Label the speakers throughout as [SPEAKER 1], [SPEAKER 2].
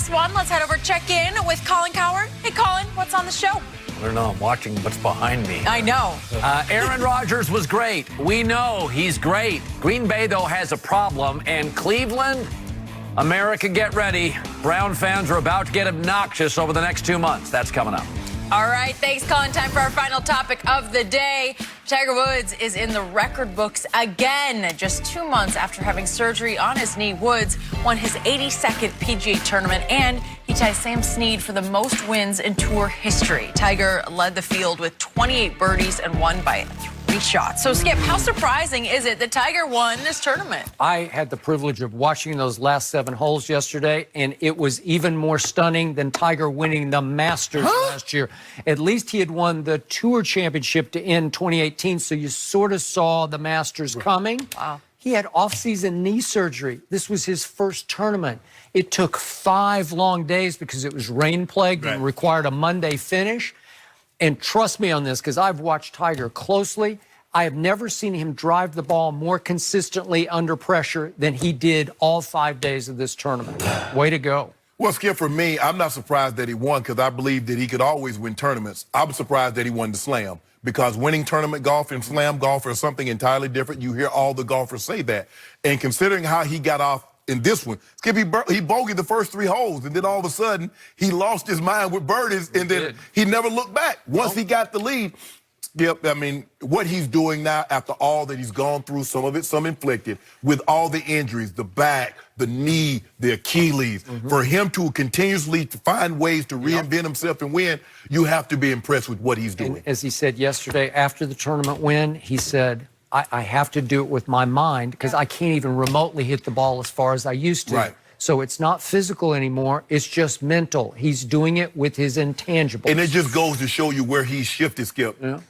[SPEAKER 1] last one. Let's head over check in with Colin Coward. Hey, Colin, what's on the show?
[SPEAKER 2] I don't know. I'm watching what's behind me.
[SPEAKER 1] I know.
[SPEAKER 2] Aaron Rodgers was great. We know he's great. Green Bay, though, has a problem. And Cleveland, America, get ready. Brown fans are about to get obnoxious over the next 2 months. That's coming up.
[SPEAKER 1] All right, thanks, Colin. Time for our final topic of the day. Tiger Woods is in the record books again. Just 2 months after having surgery on his knee, Woods won his 82nd PGA tournament, and he ties Sam Snead for the most wins in tour history. Tiger led the field with 28 birdies and won by 3 shots. So, Skip, how surprising is it that Tiger won this tournament?
[SPEAKER 3] I had the privilege of watching those last 7 holes yesterday, and it was even more stunning than Tiger winning the Masters last year. At least he had won the Tour Championship to end 2018, so you sort of saw the Masters coming.
[SPEAKER 1] Wow.
[SPEAKER 3] He had off-season knee surgery. This was his first tournament. It took 5 long days because it was rain-plagued and required a Monday finish. And trust me on this, because I've watched Tiger closely. I have never seen him drive the ball more consistently under pressure than he did all 5 days of this tournament. Way to go.
[SPEAKER 4] Well, Skip, for me, I'm not surprised that he won because I believe that he could always win tournaments. I'm surprised that he won the Slam because winning tournament golf and Slam golf are something entirely different. You hear all the golfers say that. And considering how he got off in this one, Skip, he bogeyed the first 3 holes, and then all of a sudden, he lost his mind with birdies, and then he never looked back. Once he got the lead, Skip, I mean, what he's doing now after all that he's gone through, some of it, some inflicted, with all the injuries, the back, the knee, the Achilles, for him to continuously find ways to reinvent himself and win, you have to be impressed with what he's doing.
[SPEAKER 3] And as he said yesterday after the tournament win, he said, I have to do it with my mind because I can't even remotely hit the ball as far as I used to.
[SPEAKER 4] Right.
[SPEAKER 3] So it's not physical anymore. It's just mental. He's doing it with his intangibles.
[SPEAKER 4] And it just goes to show you where he's shifted, Skip.
[SPEAKER 3] Yeah.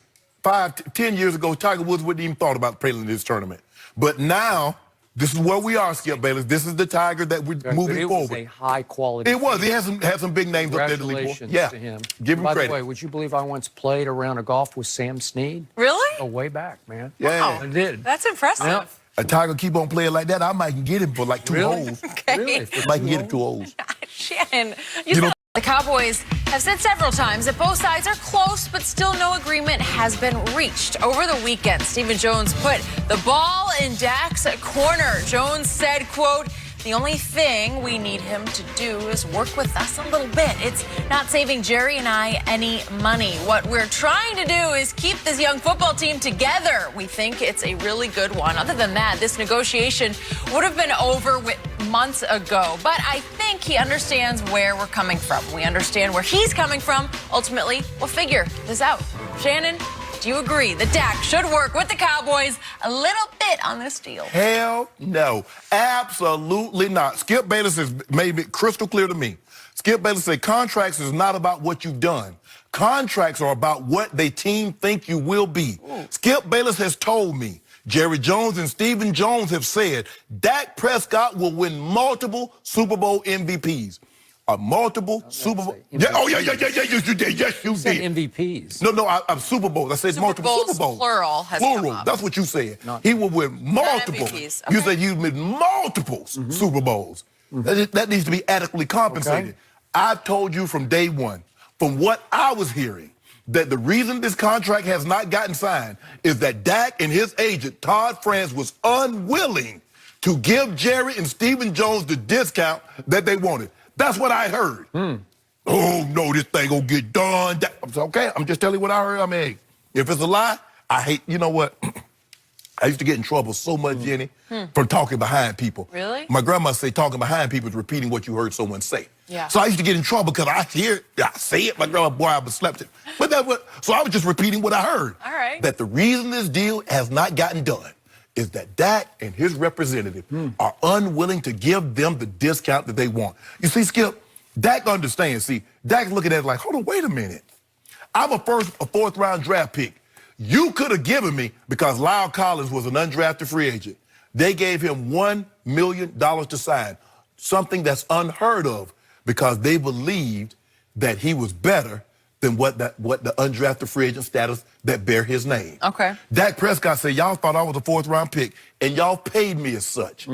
[SPEAKER 4] 10 years ago, Tiger Woods wouldn't even thought about playing in this tournament. But now, this is where we are, Skip Bayless. This is the Tiger that we're moving forward.
[SPEAKER 3] It was a high quality.
[SPEAKER 4] It was. He had some big names up there to lead for.
[SPEAKER 3] Congratulations
[SPEAKER 4] Yeah.
[SPEAKER 3] to him.
[SPEAKER 4] Give him
[SPEAKER 3] By
[SPEAKER 4] credit.
[SPEAKER 3] the way, would you believe I once played a round of golf with Sam Snead?
[SPEAKER 1] Really?
[SPEAKER 3] Oh, way back, man.
[SPEAKER 4] Yeah.
[SPEAKER 3] I did.
[SPEAKER 1] That's impressive.
[SPEAKER 3] Yeah.
[SPEAKER 4] A Tiger keep on playing like that, I might get him for like 2 holes.
[SPEAKER 1] Okay.
[SPEAKER 3] Really?
[SPEAKER 4] Might get him 2 holes.
[SPEAKER 1] Shannon, you know, the Cowboys have said several times that both sides are close, but still no agreement has been reached. Over the weekend, Stephen Jones put the ball in Dak's corner. Jones said, quote, "The only thing we need him to do is work with us a little bit. It's not saving Jerry and I any money. What we're trying to do is keep this young football team together. We think it's a really good one." Other than that, this negotiation would have been over months ago. But I think he understands where we're coming from. We understand where he's coming from. Ultimately, we'll figure this out. Shannon, do you agree that Dak should work with the Cowboys a little bit on this deal?
[SPEAKER 4] Hell no. Absolutely not. Skip Bayless has made it crystal clear to me. Skip Bayless said contracts is not about what you've done. Contracts are about what the team think you will be. Skip Bayless has told me, Jerry Jones and Stephen Jones have said, Dak Prescott will win multiple Super Bowl MVPs. Multiple Super Bowl.
[SPEAKER 3] MVP.
[SPEAKER 4] Yes, you did. Yes, you
[SPEAKER 3] Said
[SPEAKER 4] did.
[SPEAKER 3] MVPs.
[SPEAKER 4] No, I'm Super Bowls. I said multiple Super Bowls.
[SPEAKER 1] Plural has come
[SPEAKER 4] Plural.
[SPEAKER 1] up.
[SPEAKER 4] That's what you said. He will win multiple.
[SPEAKER 1] MVPs.
[SPEAKER 4] You
[SPEAKER 1] Okay.
[SPEAKER 4] said you win multiple Super Bowls. That needs to be adequately compensated.
[SPEAKER 3] Okay.
[SPEAKER 4] I've told you from day one, from what I was hearing, that the reason this contract has not gotten signed is that Dak and his agent, Todd France, was unwilling to give Jerry and Stephen Jones the discount that they wanted. That's what I heard. Oh, no, this thing gonna get done. I'm okay, I'm just telling you what I heard. I mean, if it's a lie, I hate, you know what? I used to get in trouble so much, Jenny, for talking behind people.
[SPEAKER 1] Really?
[SPEAKER 4] My grandma say talking behind people is repeating what you heard someone say.
[SPEAKER 1] Yeah.
[SPEAKER 4] So I used to get in trouble because I hear it, I say it. My grandma, boy, I was slept it. But that's what, so I was just repeating what I heard.
[SPEAKER 1] All right.
[SPEAKER 4] That the reason this deal has not gotten done is that Dak and his representative are unwilling to give them the discount that they want. You see, Skip, Dak understands. See, Dak's looking at it like, hold on, wait a minute. I'm a 4th round draft pick. You could have given me, because Lyle Collins was an undrafted free agent, they gave him $1 million to sign, something that's unheard of because they believed that he was better than what the undrafted free agent status that bear his name.
[SPEAKER 1] Okay.
[SPEAKER 4] Dak Prescott said, y'all thought I was a 4th round pick, and y'all paid me as such.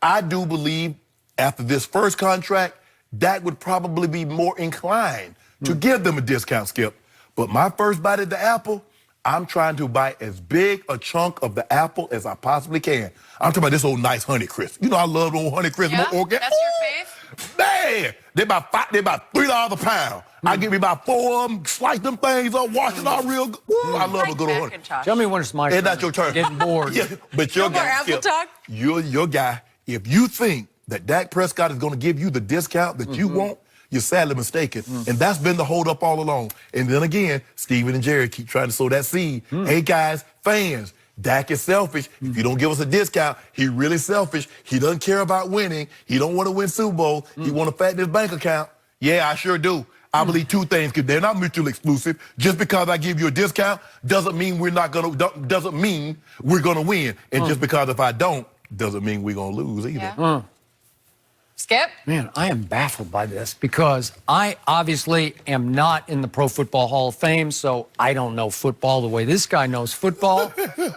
[SPEAKER 4] I do believe after this first contract, Dak would probably be more inclined to give them a discount, Skip. But my first bite at the apple, I'm trying to bite as big a chunk of the apple as I possibly can. I'm talking about this old nice Honey Crisp. You know I love old Honey Crisp.
[SPEAKER 1] Yeah?
[SPEAKER 4] Organic.
[SPEAKER 1] That's your fave?
[SPEAKER 4] Man, they're about $3 a pound. I give me about 4 of them, slice them things up, wash it all real good. Ooh, I love a good old honey.
[SPEAKER 3] Tell me when it's my turn.
[SPEAKER 4] It's not your turn.
[SPEAKER 3] Getting bored.
[SPEAKER 4] Yeah, but your
[SPEAKER 1] No more
[SPEAKER 4] guy,
[SPEAKER 1] apple
[SPEAKER 4] Skip,
[SPEAKER 1] talk?
[SPEAKER 4] you're your guy. If you think that Dak Prescott is going to give you the discount that you want, you're sadly mistaken. And that's been the hold up all along. And then again, Steven and Jerry keep trying to sow that seed. Hey guys, fans, Dak is selfish. If you don't give us a discount, he really selfish. He doesn't care about winning. He don't want to win Super Bowl. He want to fatten his bank account. Yeah, I sure do. I believe two things, because they're not mutually exclusive. Just because I give you a discount doesn't mean we're gonna win. And just because if I don't, doesn't mean we're gonna lose either.
[SPEAKER 1] Yeah. Skip?
[SPEAKER 3] Man, I am baffled by this because I obviously am not in the Pro Football Hall of Fame, so I don't know football the way this guy knows football.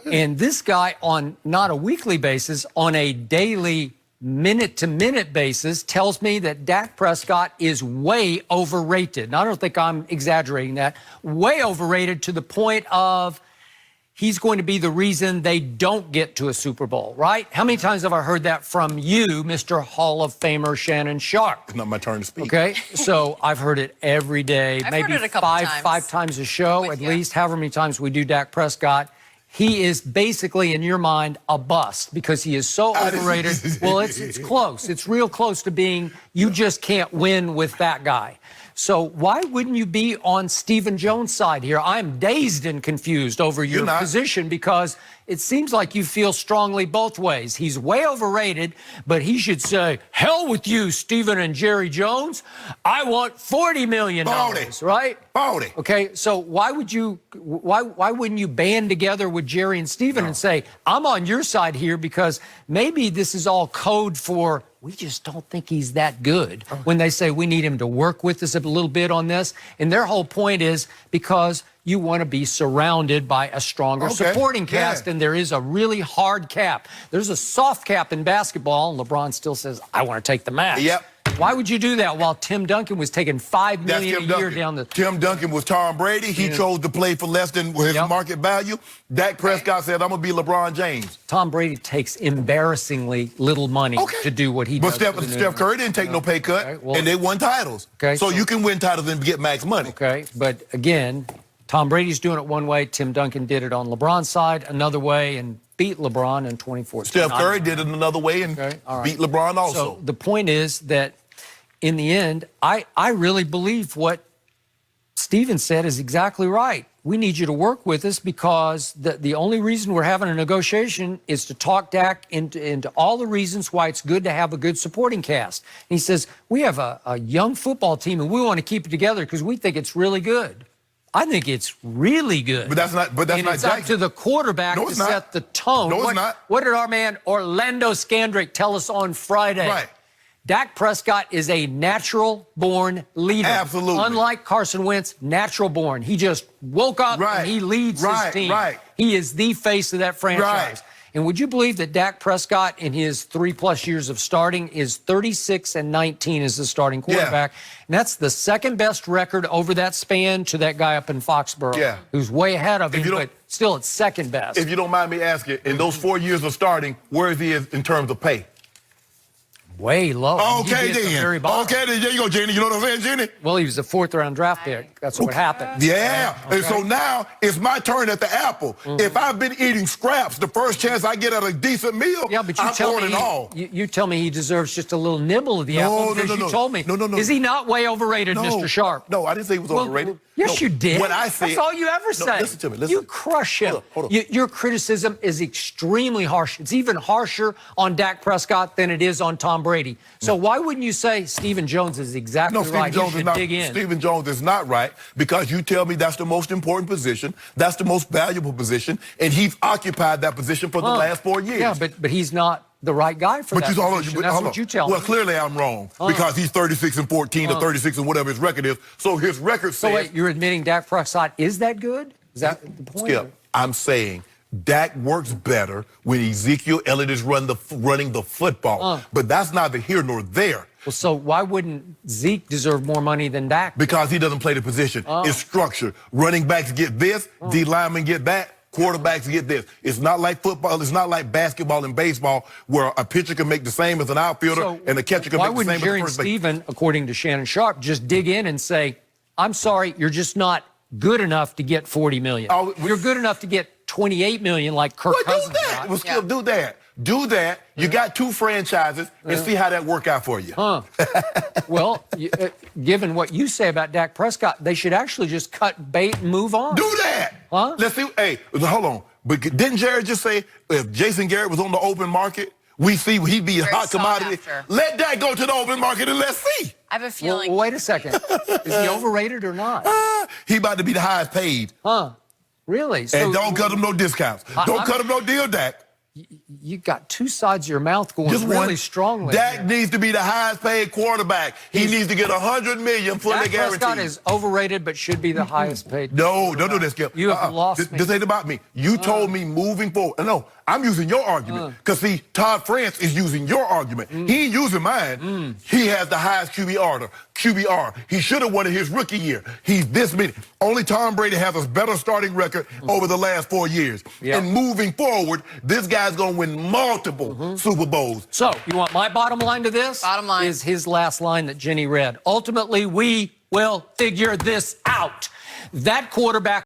[SPEAKER 3] And this guy, on not a weekly basis, on a daily, minute-to-minute basis, tells me that Dak Prescott is way overrated. And I don't think I'm exaggerating that. Way overrated to the point of he's going to be the reason they don't get to a Super Bowl, right? How many times have I heard that from you, Mr. Hall of Famer Shannon Sharpe?
[SPEAKER 4] It's not my turn to speak.
[SPEAKER 3] Okay, so I've heard it every day,
[SPEAKER 1] I've
[SPEAKER 3] maybe
[SPEAKER 1] heard it a couple
[SPEAKER 3] five times a show, at
[SPEAKER 1] you.
[SPEAKER 3] least, however many times we do Dak Prescott. He is basically, in your mind, a bust because he is so overrated. Well, it's close. It's real close to being, you just can't win with that guy. So why wouldn't you be on Stephen Jones' side here? I'm dazed and confused over your position because it seems like you feel strongly both ways. He's way overrated, but he should say, hell with you, Stephen and Jerry Jones. I want $40 million, right?
[SPEAKER 4] 40.
[SPEAKER 3] Okay, so why wouldn't you band together with Jerry and Stephen and say, I'm on your side here because maybe this is all code for we just don't think he's that good. When they say we need him to work with us a little bit on this. And their whole point is because you want to be surrounded by a stronger supporting cast, and there is a really hard cap. There's a soft cap in basketball, and LeBron still says, I want to take the max.
[SPEAKER 4] Yep.
[SPEAKER 3] Why would you do that while Tim Duncan was taking $5 million a year down the...
[SPEAKER 4] Tim Duncan was Tom Brady. He chose to play for less than his market value. Dak Prescott said, I'm going to be LeBron James.
[SPEAKER 3] Tom Brady takes embarrassingly little money to do what he does.
[SPEAKER 4] But Steph Curry didn't take no pay cut, and they won titles. So you can win titles and get max money.
[SPEAKER 3] Okay, but again, Tom Brady's doing it one way. Tim Duncan did it on LeBron's side another way and beat LeBron in 2014.
[SPEAKER 4] Steph Curry did it another way and beat LeBron also.
[SPEAKER 3] So the point is that in the end, I really believe what Steven said is exactly right. We need you to work with us because the only reason we're having a negotiation is to talk Dak into all the reasons why it's good to have a good supporting cast. And he says, we have a young football team and we want to keep it together because we think it's really good. I think it's really good.
[SPEAKER 4] But that's not
[SPEAKER 3] it's up to the quarterback to set the tone.
[SPEAKER 4] No, it's not.
[SPEAKER 3] What did our man Orlando Scandrick tell us on Friday?
[SPEAKER 4] Right.
[SPEAKER 3] Dak Prescott is a natural-born leader.
[SPEAKER 4] Absolutely.
[SPEAKER 3] Unlike Carson Wentz, natural-born. He just woke up and he leads his team. He is the face of that franchise. And would you believe that Dak Prescott, in his 3+ years of starting, is 36-19 as the starting quarterback? And that's the second best record over that span to that guy up in Foxborough, who's way ahead of him, but still it's second best.
[SPEAKER 4] If you don't mind me asking, in those 4 years of starting, where is he in terms of pay?
[SPEAKER 3] Way low.
[SPEAKER 4] Okay, then. Okay, then. There you go, Jenny. You know what I'm saying, Jenny?
[SPEAKER 3] Well, he was a 4th-round draft pick. That's what happened.
[SPEAKER 4] Yeah. And so now it's my turn at the apple. If I've been eating scraps, the first chance I get at a decent meal,
[SPEAKER 3] but
[SPEAKER 4] I'm pouring it all.
[SPEAKER 3] You tell me he deserves just a little nibble of the apple because you told me.
[SPEAKER 4] No.
[SPEAKER 3] Is he not way overrated, Mr. Sharpe?
[SPEAKER 4] No, I didn't say he was overrated.
[SPEAKER 3] Yes, you did.
[SPEAKER 4] What I said,
[SPEAKER 3] that's all you ever say.
[SPEAKER 4] Listen to me. Listen.
[SPEAKER 3] You crush him.
[SPEAKER 4] Hold on.
[SPEAKER 3] Your criticism is extremely harsh. It's even harsher on Dak Prescott than it is on Tom Brady. So why wouldn't you say Stephen Jones is exactly right?
[SPEAKER 4] Stephen Jones is not right because you tell me that's the most important position, that's the most valuable position, and he's occupied that position for the last 4 years.
[SPEAKER 3] Yeah, but he's not the right guy for that position. That's what you tell me.
[SPEAKER 4] Well, clearly I'm wrong because he's 36-14 or 36 and whatever his record is. So his record says...
[SPEAKER 3] So wait, you're admitting Dak Prescott is that good? Is that the point?
[SPEAKER 4] Skip, I'm saying Dak works better when Ezekiel Elliott is running the football. But that's neither here nor there.
[SPEAKER 3] Well, so why wouldn't Zeke deserve more money than Dak?
[SPEAKER 4] Because he doesn't play the position. It's structured. Running backs get this, D linemen get that, quarterbacks get this. It's not like football. It's not like basketball and baseball where a pitcher can make the same as an outfielder and a catcher can make the same as a first base.
[SPEAKER 3] Stephen, according to Shannon Sharpe, just dig in and say, I'm sorry, you're just not good enough to get $40 million. You're good enough to get $28 million like Kirk Cousins
[SPEAKER 4] do that.
[SPEAKER 3] got.
[SPEAKER 4] Well, still do that. Do that. You got 2 franchises and see how that work out for you.
[SPEAKER 3] Well, given what you say about Dak Prescott, they should actually just cut bait and move on.
[SPEAKER 4] Do that. Let's see. Hey, hold on. But didn't Jared just say if Jason Garrett was on the open market, we see he'd be a hot commodity? Let that go to the open market and let's see.
[SPEAKER 1] I have a feeling.
[SPEAKER 3] Well, wait a second. Is he overrated or not?
[SPEAKER 4] He about to be the highest paid.
[SPEAKER 3] Really? So,
[SPEAKER 4] and don't cut him no discounts. Don't cut him no deal, Dak.
[SPEAKER 3] You got 2 sides of your mouth going
[SPEAKER 4] Just
[SPEAKER 3] really
[SPEAKER 4] one.
[SPEAKER 3] strongly.
[SPEAKER 4] Dak needs to be the highest paid quarterback. He needs to get $100 million fully
[SPEAKER 3] Dak
[SPEAKER 4] guaranteed.
[SPEAKER 3] Prescott is overrated, but should be the highest paid.
[SPEAKER 4] No, don't do this, Skip.
[SPEAKER 3] You have lost me.
[SPEAKER 4] This ain't about me. You told me moving forward. No, I'm using your argument. Because, see, Todd France is using your argument. He ain't using mine. He has the highest QBR. He should have won it his rookie year. He's this many. Only Tom Brady has a better starting record over the last 4 years. And moving forward, this guy's going to win multiple Super Bowls.
[SPEAKER 3] So, you want my bottom line to this?
[SPEAKER 1] Bottom line
[SPEAKER 3] is his last line that Jenny read. Ultimately, we will figure this out. That quarterback